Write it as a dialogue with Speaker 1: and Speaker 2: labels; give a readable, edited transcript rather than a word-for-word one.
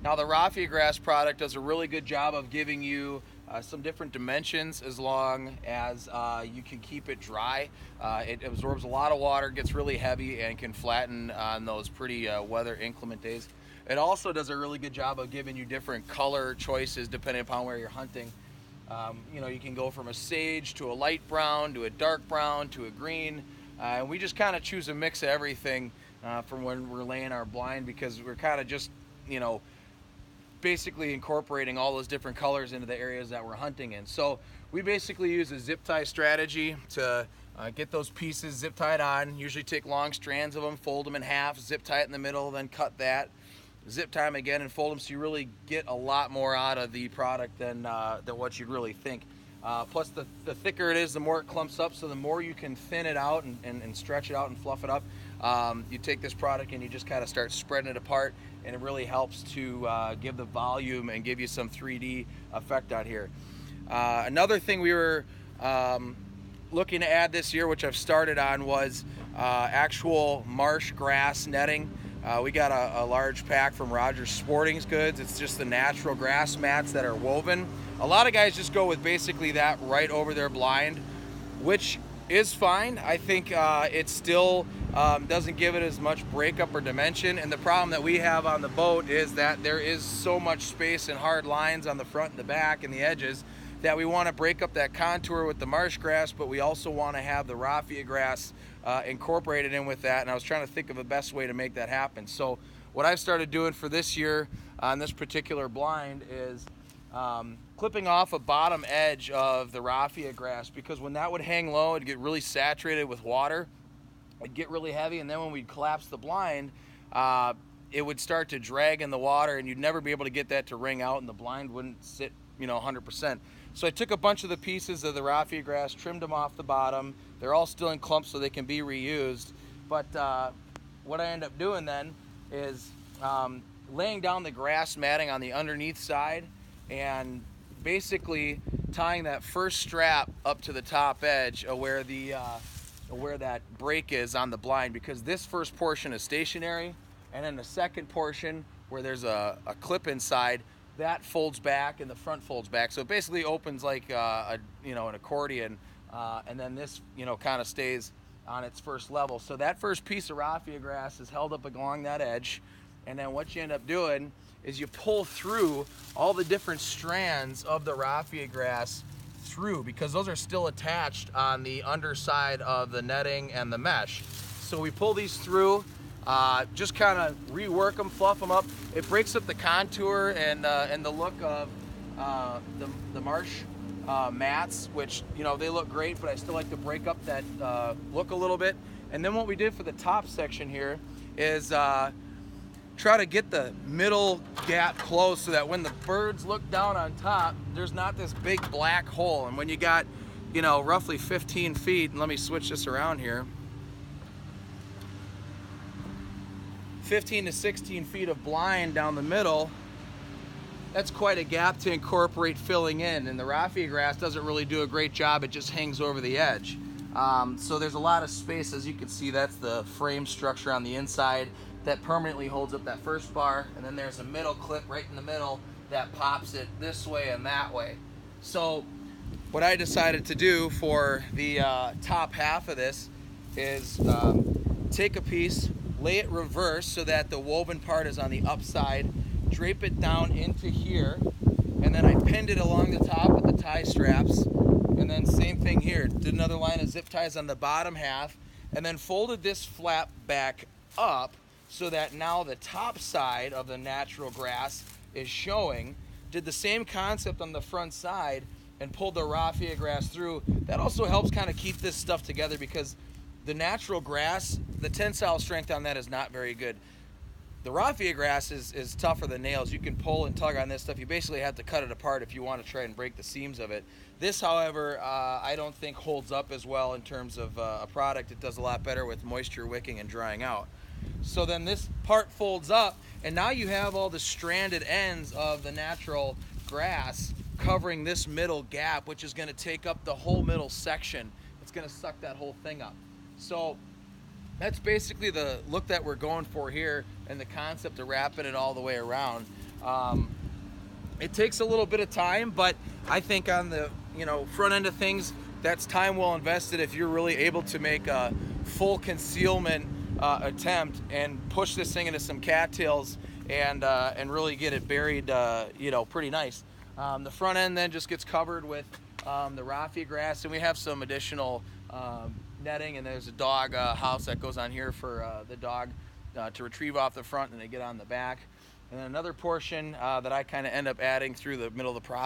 Speaker 1: Now the raffia grass product does a really good job of giving you some different dimensions as long as you can keep it dry. It absorbs a lot of water, gets really heavy, and can flatten on those pretty weather inclement days. It also does a really good job of giving you different color choices depending upon where you're hunting. You can go from a sage to a light brown to a dark brown to a green. And we just kind of choose a mix of everything from when we're laying our blind, because we're kind of just, basically incorporating all those different colors into the areas that we're hunting in. So we basically use a zip tie strategy to get those pieces zip tied on. Usually take long strands of them, fold them in half, zip tie it in the middle, then cut that, zip tie them again and fold them, so you really get a lot more out of the product than what you'd really think. Plus the thicker it is, the more it clumps up, so the more you can thin it out and stretch it out and fluff it up. You take this product and you just kind of start spreading it apart, and it really helps to give the volume and give you some 3D effect out here. Another thing we were looking to add this year, which I've started on, was actual marsh grass netting. We got a large pack from Rogers Sporting Goods. It's just the natural grass mats that are woven. A lot of guys just go with basically that right over their blind, which is fine. I think it still doesn't give it as much breakup or dimension. And the problem that we have on the boat is that there is so much space and hard lines on the front and the back and the edges that we want to break up that contour with the marsh grass, but we also want to have the raffia grass incorporated in with that. And I was trying to think of the best way to make that happen. So what I've started doing for this year on this particular blind is clipping off a bottom edge of the raffia grass, because when that would hang low, it'd get really saturated with water, it'd get really heavy, and then when we'd collapse the blind, it would start to drag in the water, and you'd never be able to get that to wring out, and the blind wouldn't sit 100%. So I took a bunch of the pieces of the raffia grass, trimmed them off the bottom. They're all still in clumps, so they can be reused. But what I end up doing then is laying down the grass matting on the underneath side and basically tying that first strap up to the top edge of where that break is on the blind, because this first portion is stationary, and then the second portion where there's a clip inside, that folds back and the front folds back, so it basically opens like an accordion, and then this kind of stays on its first level. So that first piece of raffia grass is held up along that edge, and then what you end up doing is you pull through all the different strands of the raffia grass through, because those are still attached on the underside of the netting and the mesh. So we pull these through, just kind of rework them, fluff them up. It breaks up the contour and the look of the marsh mats, which they look great, but I still like to break up that look a little bit. And then what we did for the top section here is try to get the middle gap closed, so that when the birds look down on top, there's not this big black hole. And when you got roughly 15 feet, and let me switch this around here, 15 to 16 feet of blind down the middle, that's quite a gap to incorporate filling in, and the raffia grass doesn't really do a great job. It just hangs over the edge. So there's a lot of space. As you can see, that's the frame structure on the inside that permanently holds up that first bar, and then there's a middle clip right in the middle that pops it this way and that way. So what I decided to do for the top half of this is take a piece, lay it reverse so that the woven part is on the upside, drape it down into here, and then I pinned it along the top with the tie straps, and then same thing here, did another line of zip ties on the bottom half, and then folded this flap back up so that now the top side of the natural grass is showing. Did the same concept on the front side and pulled the raffia grass through. That also helps kind of keep this stuff together, because the natural grass, the tensile strength on that is not very good. The raffia grass is tougher than nails. You can pull and tug on this stuff. You basically have to cut it apart if you want to try and break the seams of it. This, however, I don't think holds up as well in terms of a product. It does a lot better with moisture wicking and drying out. So then this part folds up, and now you have all the stranded ends of the natural grass covering this middle gap, which is going to take up the whole middle section. It's going to suck that whole thing up. So that's basically the look that we're going for here, and the concept of wrapping it all the way around. It takes a little bit of time, but I think on the front end of things, that's time well invested if you're really able to make a full concealment attempt and push this thing into some cattails and really get it buried pretty nice. The front end then just gets covered with the raffia grass, and we have some additional netting, and there's a dog house that goes on here for the dog to retrieve off the front and they get on the back. And then another portion that I kind of end up adding through the middle of the process